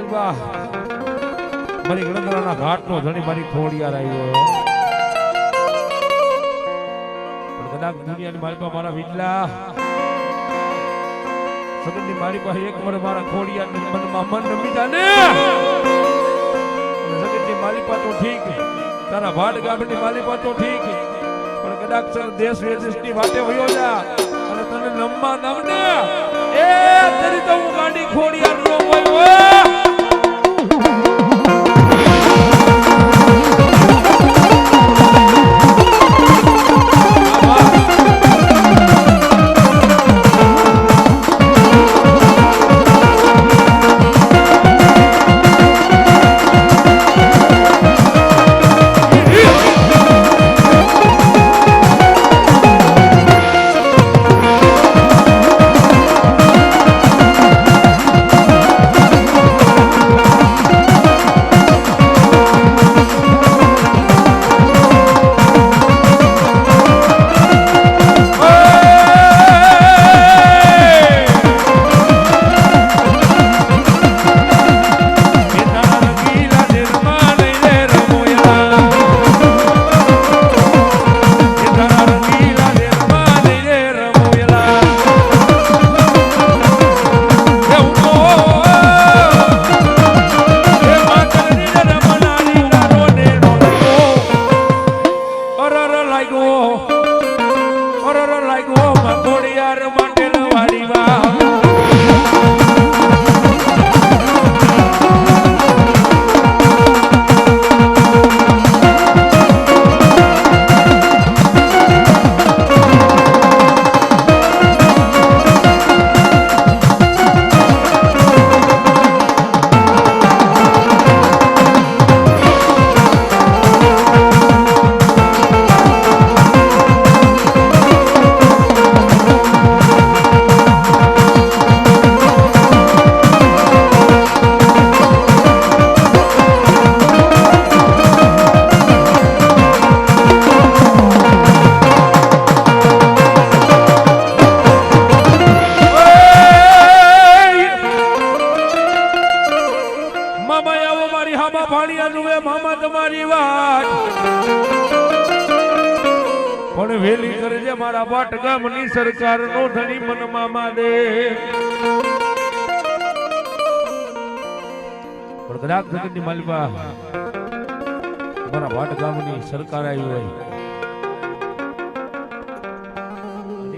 માલવા મારી ગણતરાના ઘાટનો ધણી મારી ખોડિયાર આવ્યો પણ કદાચ દુનિયાની માલપા મારા વિડલા સગનની મારી પાસે એક વાર મારા ખોડિયારની મનમાં મન રમી જાને સગનની માલિપા તો ઠીક તારા ભાટ ગામની માલિપા તો ઠીક પણ કદાચ દેશ વિદેશની વાતે વયો જા અને તને નમવા નમને એ તરી તો હું ગાડી ખોડિયાર નો હોય વેલી કરજે મારા વાટ ગામની સરકાર નો ધણી મનમાં માદે પણ કદાચ જગતની માલિકા મારા વાટ ગામની સરકાર આવી હોય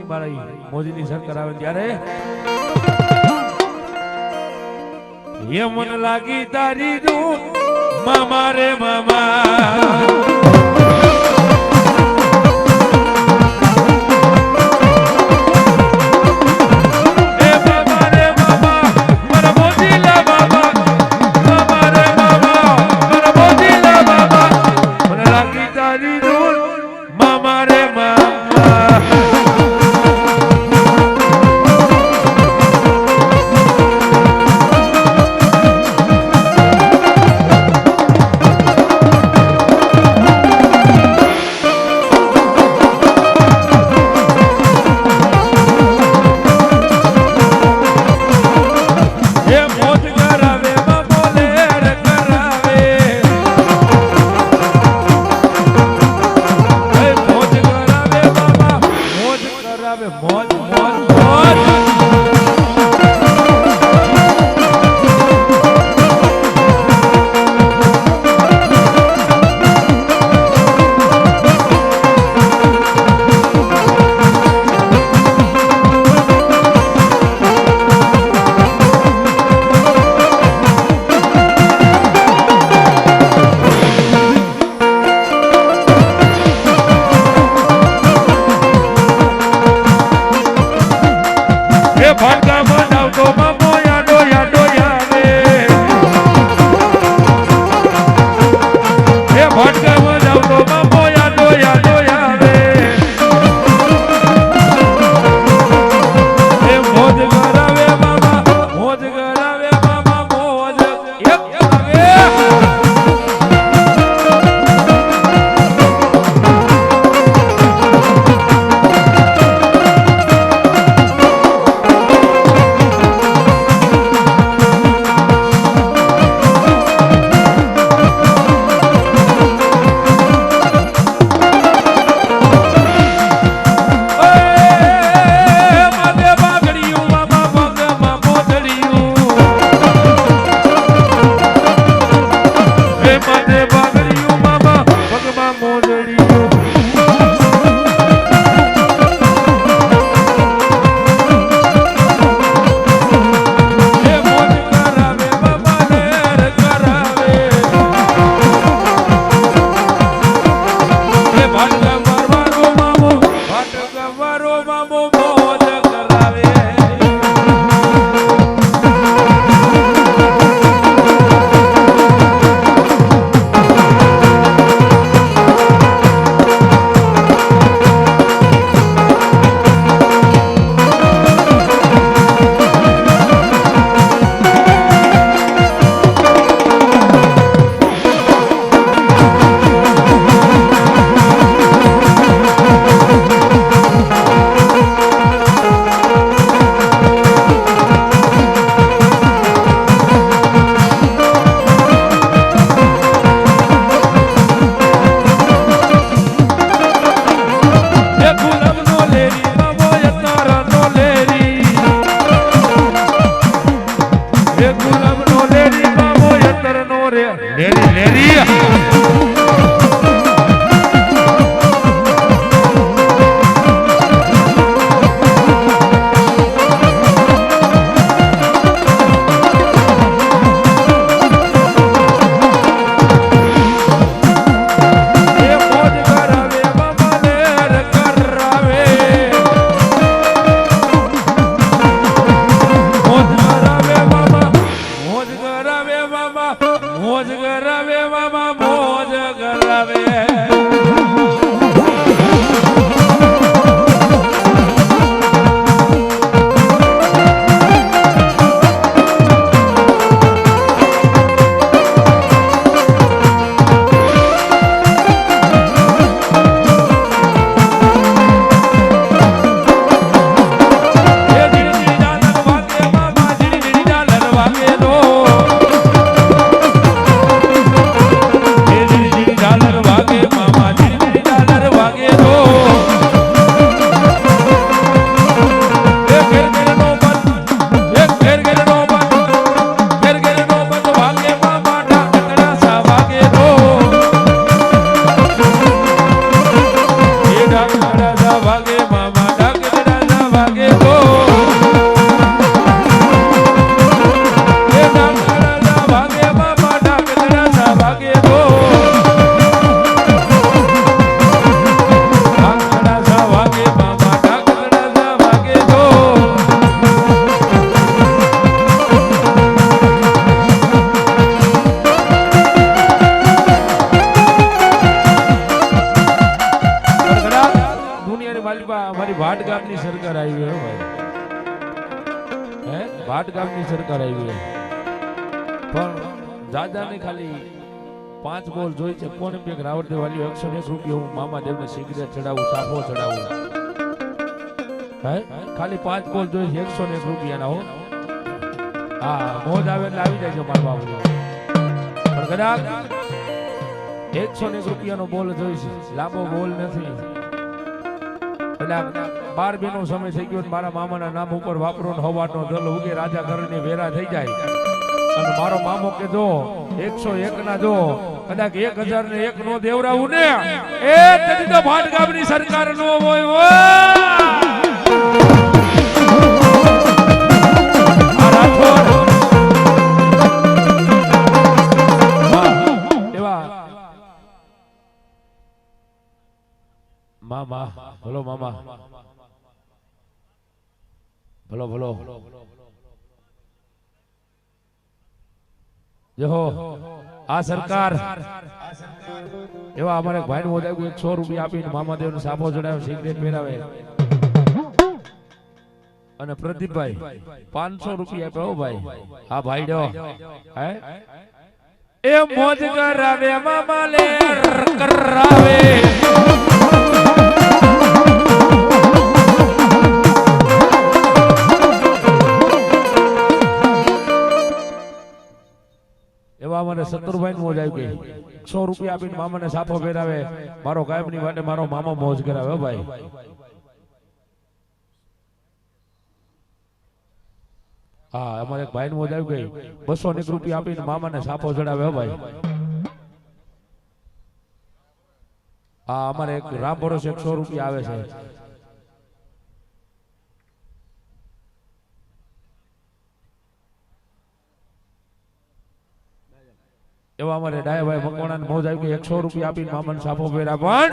મારા મોદીની સરકાર આવે ત્યારે એ મન લાગી તારી દૂર મામા રે મામા ભાટ ગામની સરકાર આવી પણ દાદાને ખાલી 5 બોલ જોઈ છે. કોને બે રાવળદેવ વાલી 101 રૂપિયા હું મામા દેવને સિગરેટ ચડાવું, સાફો ચડાવું. ખાલી 5 બોલ જોઈ છે 101 રૂપિયાના હો. હા મોજ આવે એટલે આવી જાય મારા બાપુ. પણ કદાચ 101 રૂપિયાનો બોલ જોઈ છે, લાંબો બોલ નથી. એટલે 12 બેનો સમય થઈ ગયો. મારા મામાના નામ ઉપર વાપરો હવાટનો દલ ઉગે, રાજા ઘરની વેરા થઈ જાય. અને મારો મામો કે જો 101 ના જો કદાચ 1001 નો દેવરાવું ને એ તેથી તો ભાટ ગામની સરકાર નો હોય. મામા ભલો મામા ભલો ભલો જો આ સરકાર એવા અમારે ભાઈ નું 100 રૂપિયા આપીને મામાદેવ ને સાફો ચડાવ્યો, સિગરેટ પહેરાવે. અને પ્રદીપભાઈ 500 રૂપિયા આપ્યો ભાઈ. હા ભાઈ ડો હે એ મોજ કરાવે મામા લે કરાવે. એવા અમારે સત્તરભાઈ મોજ આવી ગઈ. 100 રૂપિયા આપીને મામાને સાફો પહેરાવે. મારો કાયમની માટે મારો મામા મોજ કરાવે ભાઈ. હા અમારે એક ભાઈ મોજ આવી ગઈ. 201 રૂપિયા આપીને મામાને સાફો ચડાવે ભાઈ. હા અમારે એક રામ ભરોસે 100 રૂપિયા આવે છે. એવા અમારે ડાયાભાઈ મકવાણા મોજ આવી ગઈ. 100 રૂપિયા આપીને મામાને સાફો પહેરા. પણ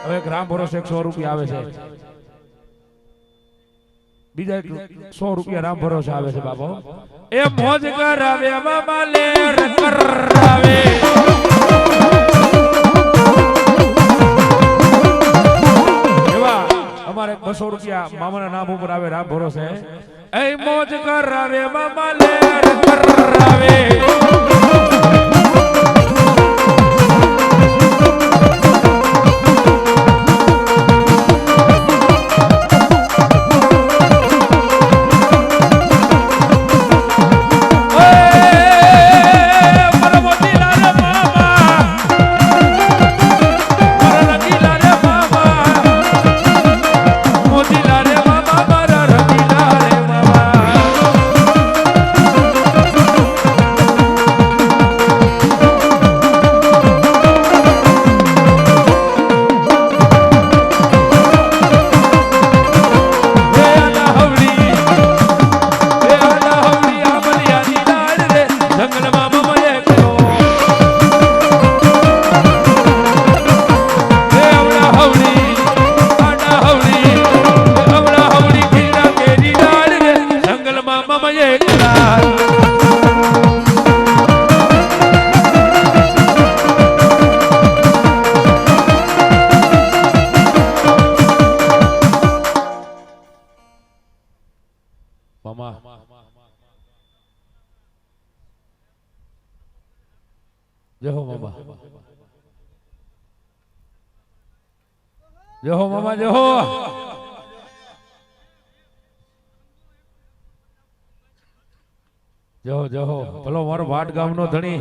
હવે એક રામ ભરોસે 100 રૂપિયા આવે છે. બીજા 100 રૂપિયા રામ ભરોસે આવે છે બાપો. એ મોજ કરાવે મામા લે કરાવે. એવા અમારે 200 રૂપિયા મામાના નામ ઉપર આવે રામ ભરોસે. એ મોજ કરાવે મામા લે કરાવે. જય હો મામા, જય હો મામા, જય હો. જય હો, જય હો. ભલો મારો ભાટ ગામનો ધણી.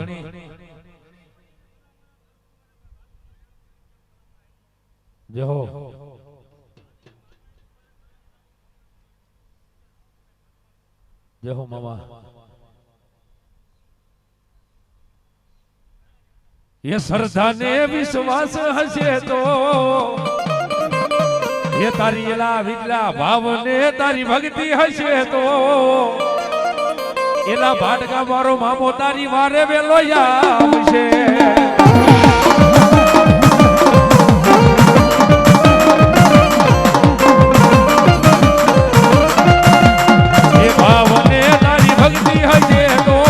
જય હો. જય હો મામા. ये श्रद्धा ने विश्वास हसे तो ये तारी एला विदला भाव ने तारी भक्ति हसे तो एला भाटका मारो मामो तारी मारे वेलो आवशे. ये भाव ने तारी भक्ति हसे तो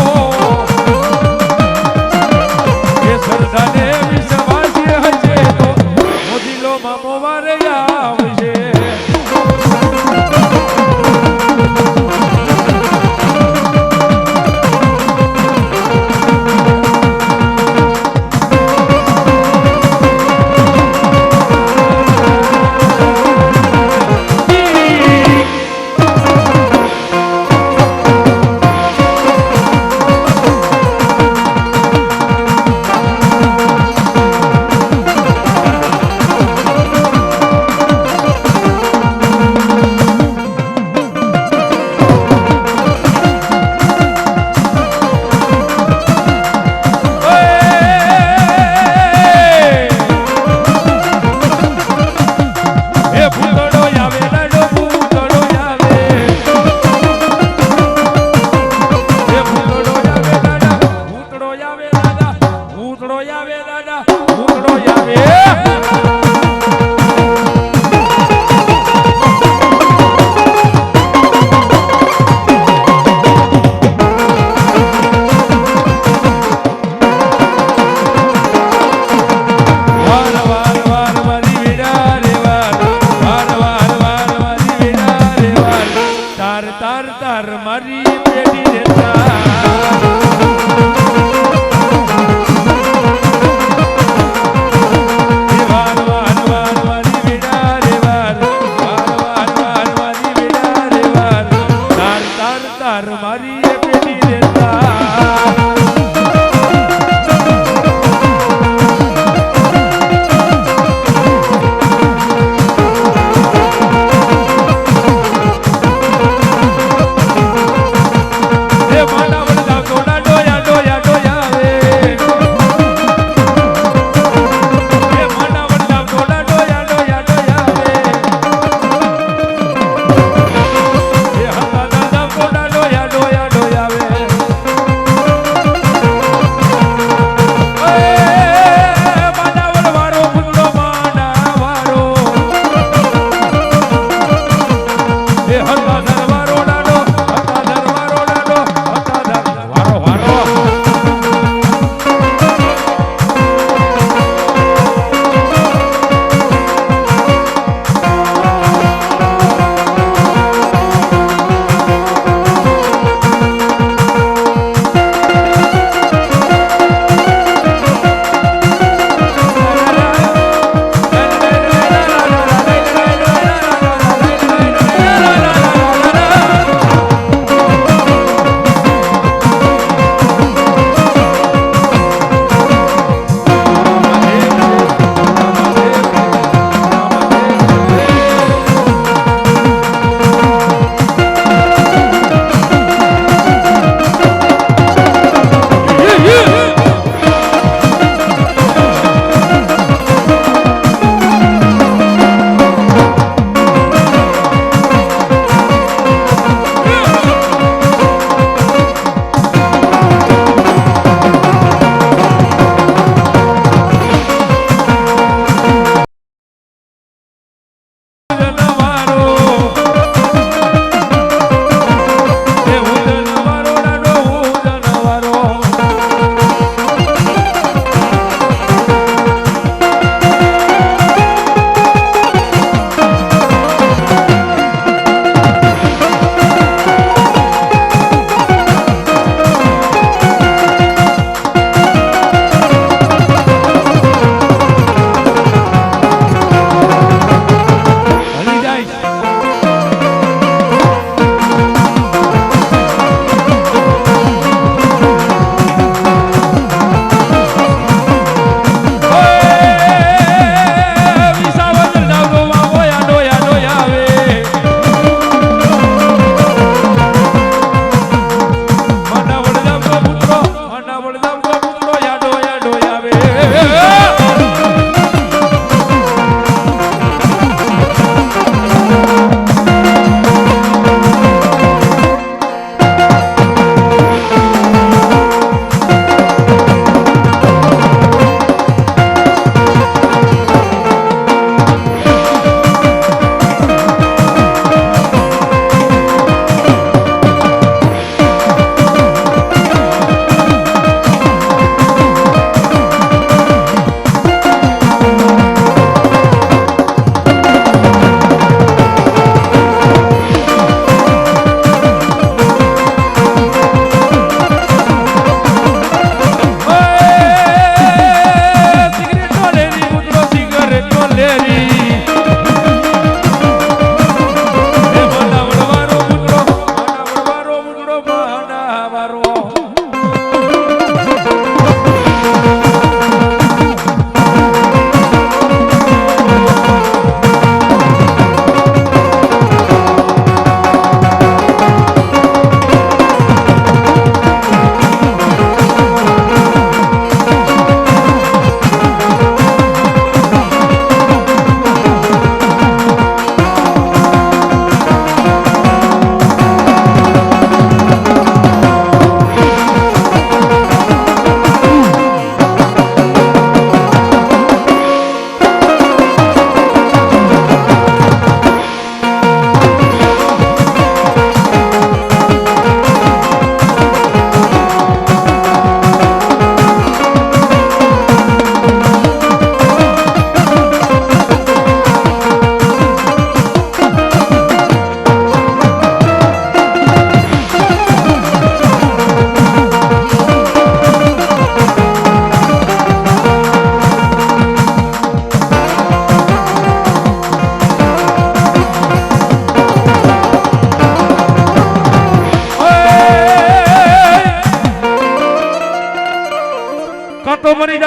શ્રદ્ધાને વિશ્વાસ હશે તો મોદીલો મામો મારે આવશે. તાર તાર મારી પેઢી દેતા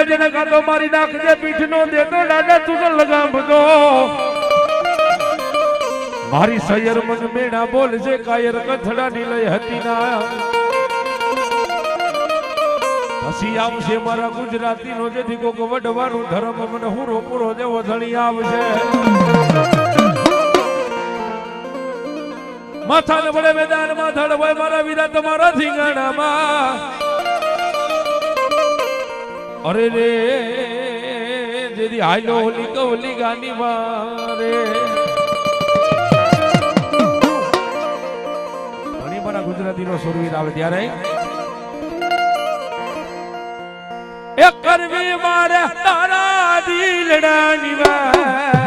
જેને કાંટો મારી નાખજે પીઠનો દેતો દાદા તું તો લગામજો મારી સૈયર મન મેણા બોલજે કાયર કથડાની લઈ હતી ના હસી આવશે મારા ગુજરાતીનો જેથી કોક વડવાનું ધર્મ મને હુરો પૂરો દેવો ધણી આવશે માથાને વડે મેદાન માથાડ હોય મારા વીરા તમારા ધીંગાણામાં અરે રે જેદી હાલો હોલી કવલી ગાની મારે ઘણી મારા ગુજરાતીનો સુરવીર આવે ત્યારે એક કરવી મારે તારા દિલડાની વાત